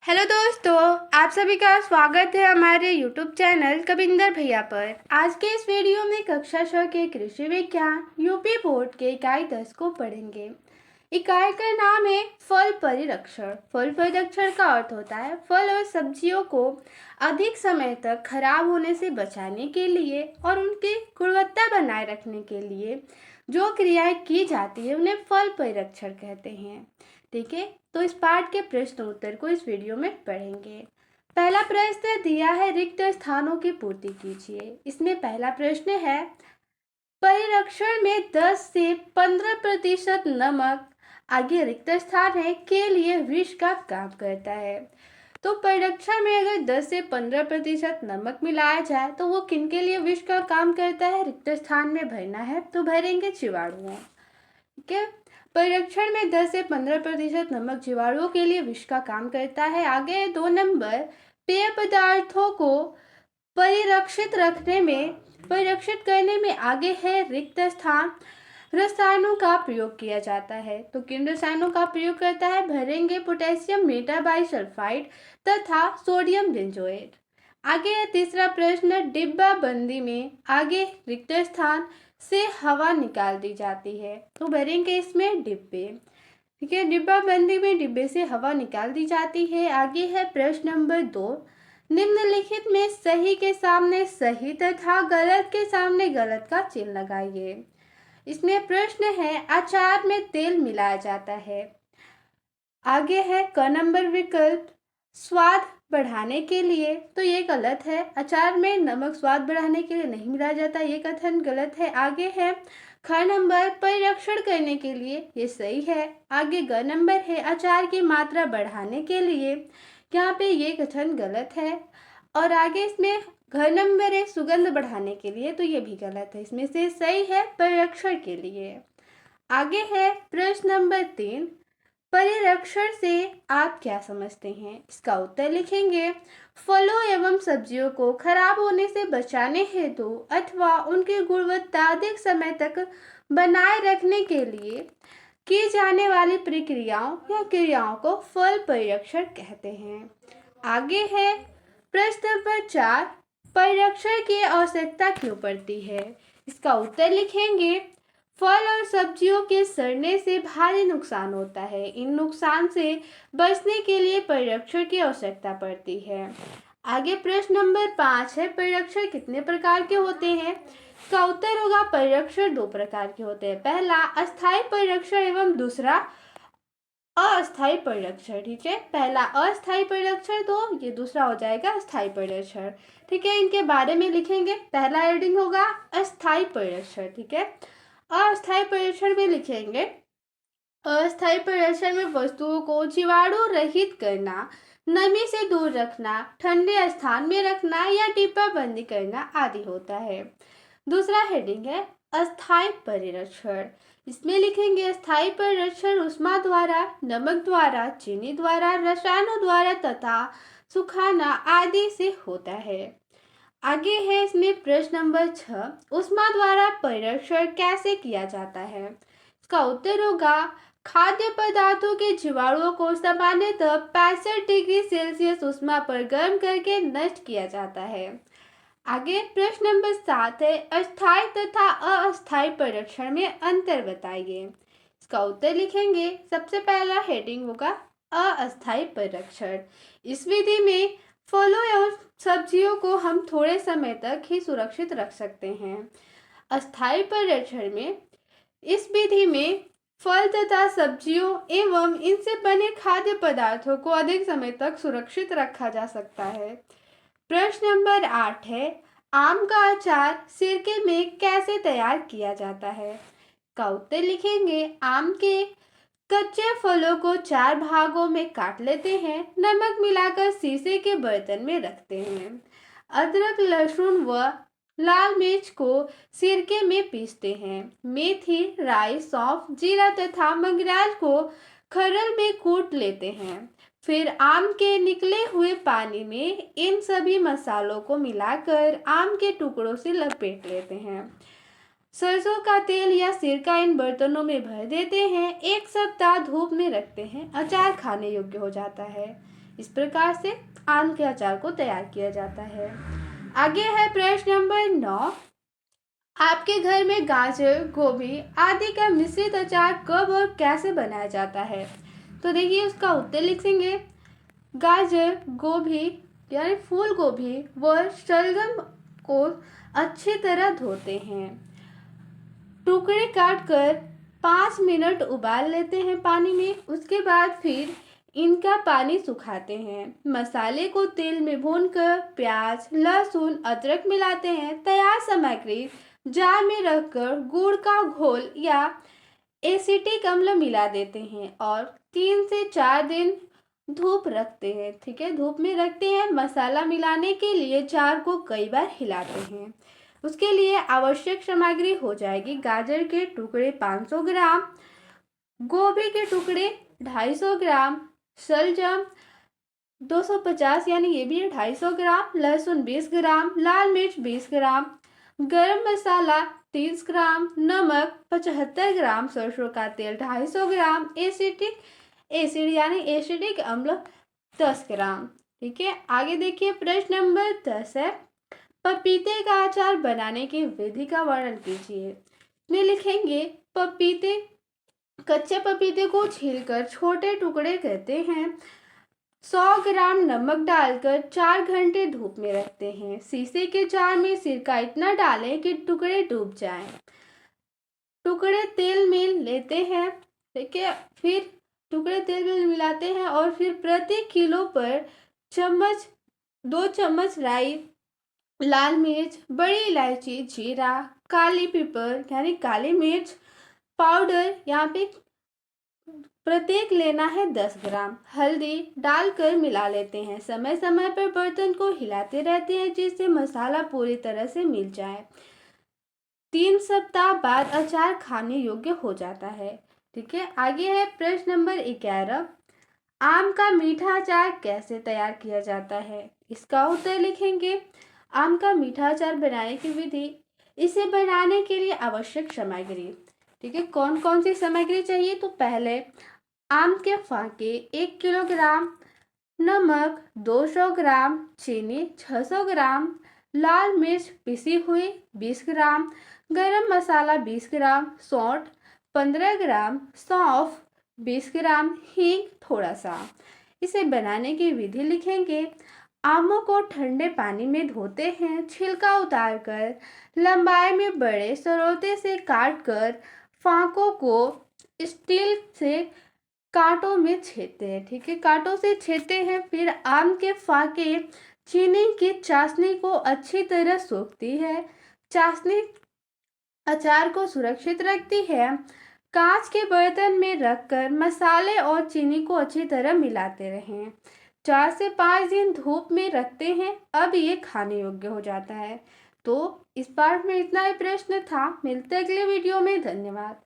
Hello दोस्तों, आप सभी का स्वागत है हमारे यूट्यूब चैनल कविंदर भैया पर। आज के इस वीडियो में कक्षा 6 के कृषि विज्ञान यूपी बोर्ड के इकाई 10 को पढ़ेंगे। इकाई का नाम है फल परिरक्षण। फल परिरक्षण का अर्थ होता है फल और सब्जियों को अधिक समय तक खराब होने से बचाने के लिए और उनकी गुणवत्ता बनाए रखने के लिए जो क्रियाएं की जाती है उन्हें फल परिरक्षण कहते हैं। ठीक है, तो इस पाठ के प्रश्न उत्तर को इस वीडियो में पढ़ेंगे। पहला प्रश्न दिया है, रिक्त स्थानों की पूर्ति कीजिए। इसमें पहला प्रश्न है, परिरक्षण में 10 से 15% नमक आगे रिक्त स्थान है के लिए विष का काम करता है। तो परिरक्षण में अगर 10 से 15% नमक मिलाया जाए तो वो किन के लिए विष का काम करता है? रिक्त स्थान में भरना है तो भरेंगे जीवाणुओं। ठीक है, परिरक्षण में 10 से 15% नमक जीवाणुओं के लिए विष का काम करता है। आगे 2 नंबर, पेय पदार्थों को परिरक्षित करने में आगे है रिक्त स्थान। रसायनों का प्रयोग किया जाता है तो किन रसायनों का प्रयोग करता है? भरेंगे पोटेशियम मेटाबाइसल्फाइड तथा सोडियम बेंजोएट। आगे है तीसरा प्रश्न, डिब्बा बंदी में आगे रिक्त स्थान से हवा निकाल दी जाती है तो भरेंगे इसमें डिब्बे। ठीक है, डिब्बा बंदी में डिब्बे से हवा निकाल दी जाती है। आगे है प्रश्न नंबर 2, निम्नलिखित में सही के सामने सही तथा गलत के सामने गलत का चिन्ह लगाइए। इसमें प्रश्न है, अचार में तेल मिलाया जाता है। आगे है क नंबर विकल्प, स्वाद बढ़ाने के लिए, तो ये गलत है। अचार में नमक स्वाद बढ़ाने के लिए नहीं मिलाया जाता, ये कथन गलत है। आगे है ख नंबर, परिरक्षण करने के लिए, ये सही है। आगे ग नंबर है, अचार की मात्रा बढ़ाने के लिए, यहाँ पे ये कथन गलत है। और आगे इसमें घ नंबर है, सुगंध बढ़ाने के लिए, तो ये भी गलत है। इसमें से सही है परिरक्षण के लिए। आगे है प्रश्न नंबर 3, परिरक्षण से आप क्या समझते हैं? इसका उत्तर लिखेंगे, फलों एवं सब्जियों को खराब होने से बचाने हेतु अथवा उनकी गुणवत्ता अधिक समय तक बनाए रखने के लिए की जाने वाली प्रक्रियाओं या क्रियाओं को फल परिरक्षण कहते हैं। आगे है प्रश्न नंबर 4, परिरक्षण की आवश्यकता क्यों पड़ती है? इसका उत्तर लिखेंगे, फल और सब्जियों के सड़ने से भारी नुकसान होता है। इन नुकसान से बचने के लिए परिरक्षण की आवश्यकता पड़ती है। आगे प्रश्न नंबर 5 है, परिरक्षण कितने प्रकार के होते हैं? इसका उत्तर होगा, परिरक्षण 2 प्रकार के होते हैं। पहला अस्थायी परिरक्षण एवं दूसरा अस्थायी परिरक्षण। ठीक है, पहला अस्थायी परिरक्षण तो ये दूसरा हो जाएगा अस्थायी परिरक्षण। ठीक है, इनके बारे में लिखेंगे। पहला हेडिंग होगा अस्थायी परिरक्षण। ठीक है, अस्थायी परिरक्षण में लिखेंगे, अस्थायी परिरक्षण में वस्तुओं को जीवाणु रहित करना, नमी से दूर रखना, ठंडे स्थान में रखना या डिब्बा बंदी करना आदि होता है। दूसरा हेडिंग है अस्थायी परिरक्षण। इसमें लिखेंगे, अस्थायी परिरक्षण उष्मा द्वारा, नमक द्वारा, चीनी द्वारा, रसायनों द्वारा तथा सुखाना आदि से होता है। आगे है इसमें प्रश्न नंबर 6, उष्मा द्वारा परिरक्षण कैसे किया जाता है? इसका उत्तर होगा, खाद्य पदार्थों के जीवाणुओं को सामान्यतः 65 डिग्री सेल्सियस उष्मा पर गर्म करके नष्ट किया जाता है। आगे प्रश्न नंबर 7 है, अस्थायी तथा अस्थायी परिरक्षण में अंतर बताइए। इसका उत्तर लिखेंगे, सबसे पहला हेडिंग होगा अस्थायी परिरक्षण। इस विधि में फलों एवं सब्जियों को हम थोड़े समय तक ही सुरक्षित रख सकते हैं। अस्थायी परिरक्षण में इस विधि में फल तथा सब्जियों एवं इनसे बने खाद्य पदार्थों को अधिक समय तक सुरक्षित रखा जा सकता है। प्रश्न नंबर 8 है, आम का अचार सिरके में कैसे तैयार किया जाता है? का उत्तर लिखेंगे, आम के कच्चे फलों को 4 भागों में काट लेते हैं, नमक मिलाकर शीशे के बर्तन में रखते हैं। अदरक, लहसुन व लाल मिर्च को सिरके में पीसते हैं। मेथी, राई, सौंफ, जीरा तथा मंगरेल को खरल में कूट लेते हैं। फिर आम के निकले हुए पानी में इन सभी मसालों को मिलाकर आम के टुकड़ों से लपेट लेते हैं। सरसों का तेल या सिरका इन बर्तनों में भर देते हैं। 1 सप्ताह धूप में रखते हैं, अचार खाने योग्य हो जाता है। इस प्रकार से आम के अचार को तैयार किया जाता है। आगे है प्रश्न नंबर 9। आपके घर में गाजर, गोभी आदि का मिश्रित अचार कब और कैसे बनाया जाता है? तो देखिए उसका उत्तर लिखेंगे। गाजर, गोभी यानी फूल गोभी व शलगम को अच्छी तरह धोते हैं, टुकड़े काटकर 5 मिनट उबाल लेते हैं पानी में। उसके बाद फिर इनका पानी सुखाते हैं। मसाले को तेल में भूनकर प्याज, लहसुन, अदरक मिलाते हैं। तैयार सामग्री जार में रखकर गुड़ का घोल या एसिटिक अम्ल मिला देते हैं और 3 से 4 दिन धूप रखते हैं। ठीक है, धूप में रखते हैं। मसाला मिलाने के लिए जार को कई बार हिलाते हैं। उसके लिए आवश्यक सामग्री हो जाएगी गाजर के टुकड़े 500 ग्राम, गोभी के टुकड़े 250 ग्राम, शलजम 250 यानी ये भी है 250 ग्राम, लहसुन 20 ग्राम, लाल मिर्च 20 ग्राम, गरम मसाला 30 ग्राम, नमक 75 ग्राम, सरसों का तेल 250 ग्राम, एसिड यानी एसिडिक अम्ल 10 ग्राम। ठीक है, आगे देखिए प्रश्न नंबर 10 है, पपीते का अचार बनाने की विधि का वर्णन कीजिए। में लिखेंगे कच्चे पपीते को छीलकर छोटे टुकड़े करते हैं। 100 ग्राम नमक डालकर 4 घंटे धूप में रखते हैं। शीशे के जार में सिरका इतना डालें कि टुकड़े डूब जाएं। टुकड़े तेल में लेते हैं। ठीक है, फिर टुकड़े तेल में मिलाते हैं और फिर प्रति किलो पर 2 चम्मच राई, लाल मिर्च, बड़ी इलायची, जीरा, काली पिपर यानी काली मिर्च पाउडर यहाँ पे प्रत्येक लेना है 10 ग्राम, हल्दी डालकर मिला लेते हैं। समय समय पर बर्तन को हिलाते रहते हैं जिससे मसाला पूरी तरह से मिल जाए। 3 सप्ताह बाद अचार खाने योग्य हो जाता है। ठीक है, आगे है प्रश्न नंबर 11। आम का मीठा अचार कैसे तैयार किया जाता है? इसका उत्तर लिखेंगे। आम का मीठा अचार बनाने की विधि। इसे बनाने के लिए आवश्यक सामग्री। ठीक है, कौन कौन सी सामग्री चाहिए? तो पहले आम के फाके 1 किलोग्राम, नमक 200 ग्राम, चीनी 600 ग्राम, लाल मिर्च पिसी हुई 20 ग्राम, गरम मसाला 20 ग्राम, सौंठ 15 ग्राम, सौंफ 20 ग्राम, हींग थोड़ा सा। इसे बनाने की विधि लिखेंगे। आमों को ठंडे पानी में धोते हैं, छिलका उतारकर लंबाई में बड़े सरोते से काटकर फाकों को स्टील से कांटों में छेदते हैं। ठीक है, कांटों से छेदते हैं। फिर आम के फाके चीनी की चाशनी को अच्छी तरह सोखती है। चाशनी अचार को सुरक्षित रखती है। कांच के बर्तन में रखकर मसाले और चीनी को अच्छी तरह मिलाते रहें। 4 से 5 दिन धूप में रखते हैं, अब ये खाने योग्य हो जाता है। तो इस पार्ट में इतना ही प्रश्न था। मिलते अगले वीडियो में। धन्यवाद।